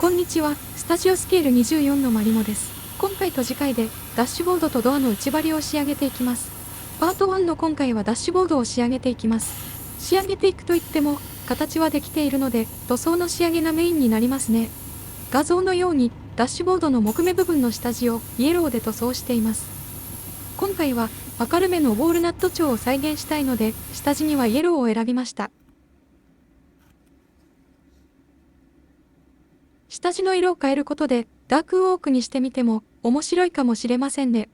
こんにちは、スタジオスケール24のマリモです。今回と次回でダッシュボードとドアの内張りを仕上げていきます。パート1の今回はダッシュボードを仕上げていきます。仕上げていくといっても、形はできているので、塗装の仕上げがメインになりますね。画像のように、ダッシュボードの木目部分の下地をイエローで塗装しています。今回は明るめのウォールナット調を再現したいので、下地にはイエローを選びました。下地の色を変えることでダークオークにしてみても面白いかもしれませんね。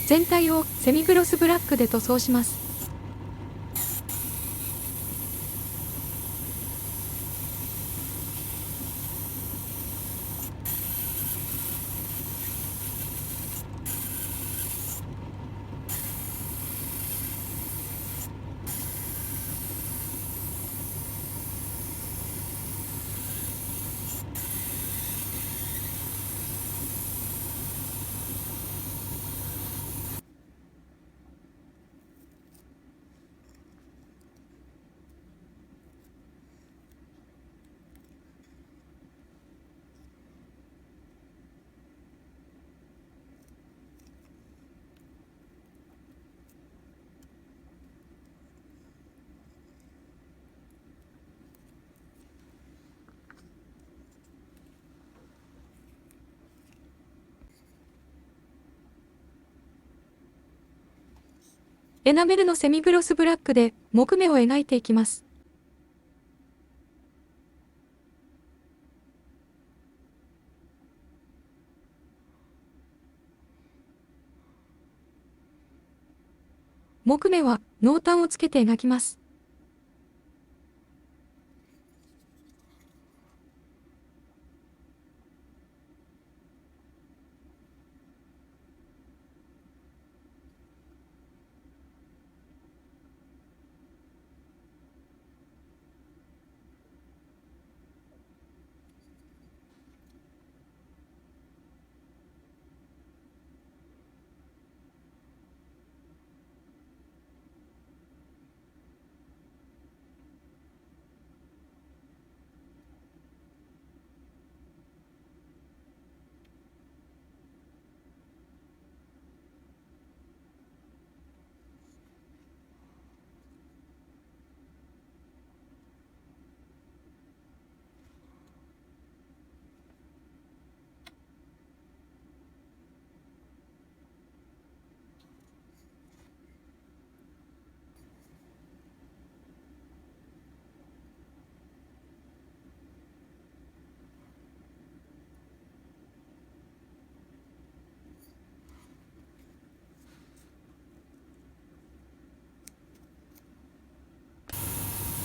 全体をセミグロスブラックで塗装します。エナメルのセミグロスブラックで木目を描いていきます。木目は濃淡をつけて描きます。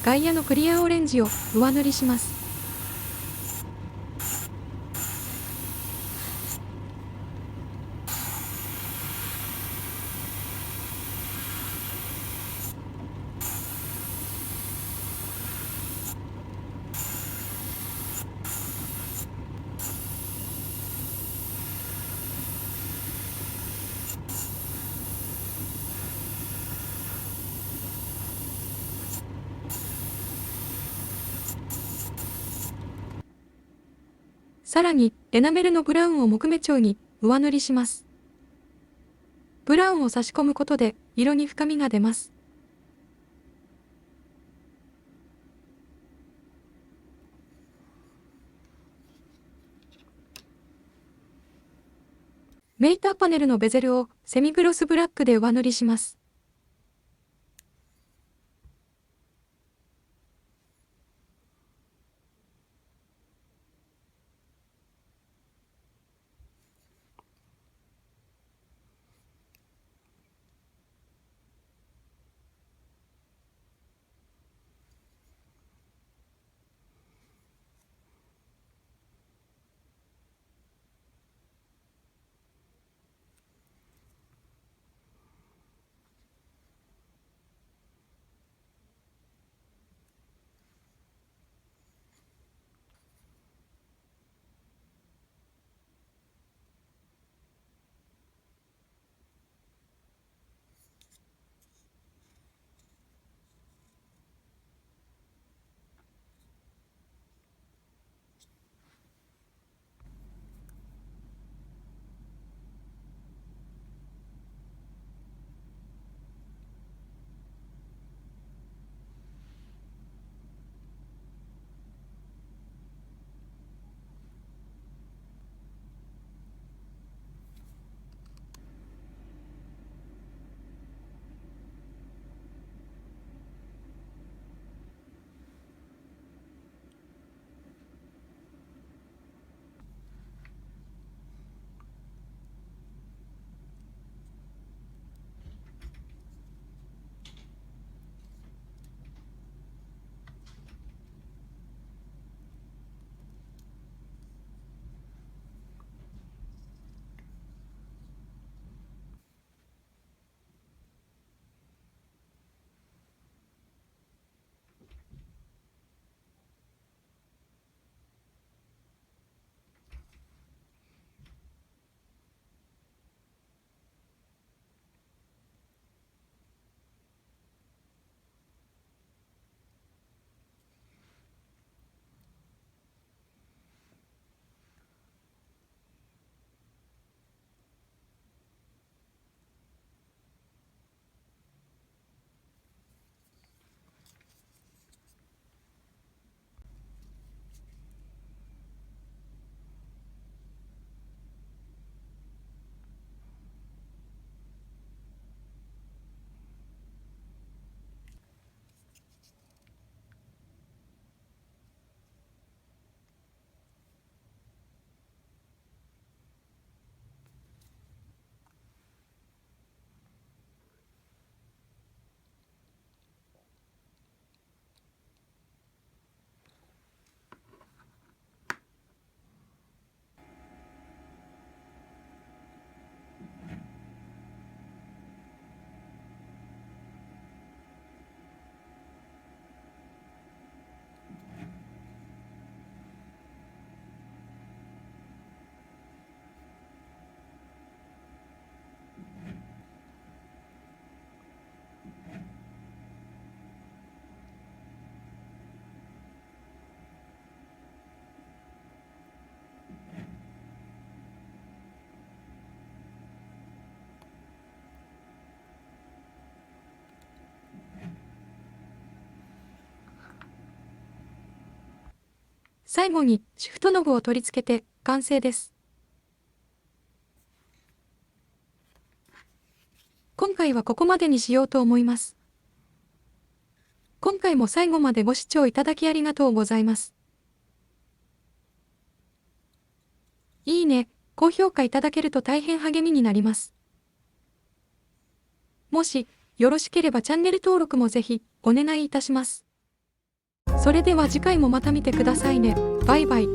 外野のクリアオレンジを上塗りします。さらに、エナメルのブラウンを木目調に上塗りします。ブラウンを差し込むことで色に深みが出ます。メーターパネルのベゼルをセミグロスブラックで上塗りします。最後にシフトノブを取り付けて完成です。今回はここまでにしようと思います。今回も最後までご視聴いただきありがとうございます。いいね、高評価いただけると大変励みになります。もしよろしければチャンネル登録もぜひお願いいたします。それでは次回もまた見てくださいね。バイバイ。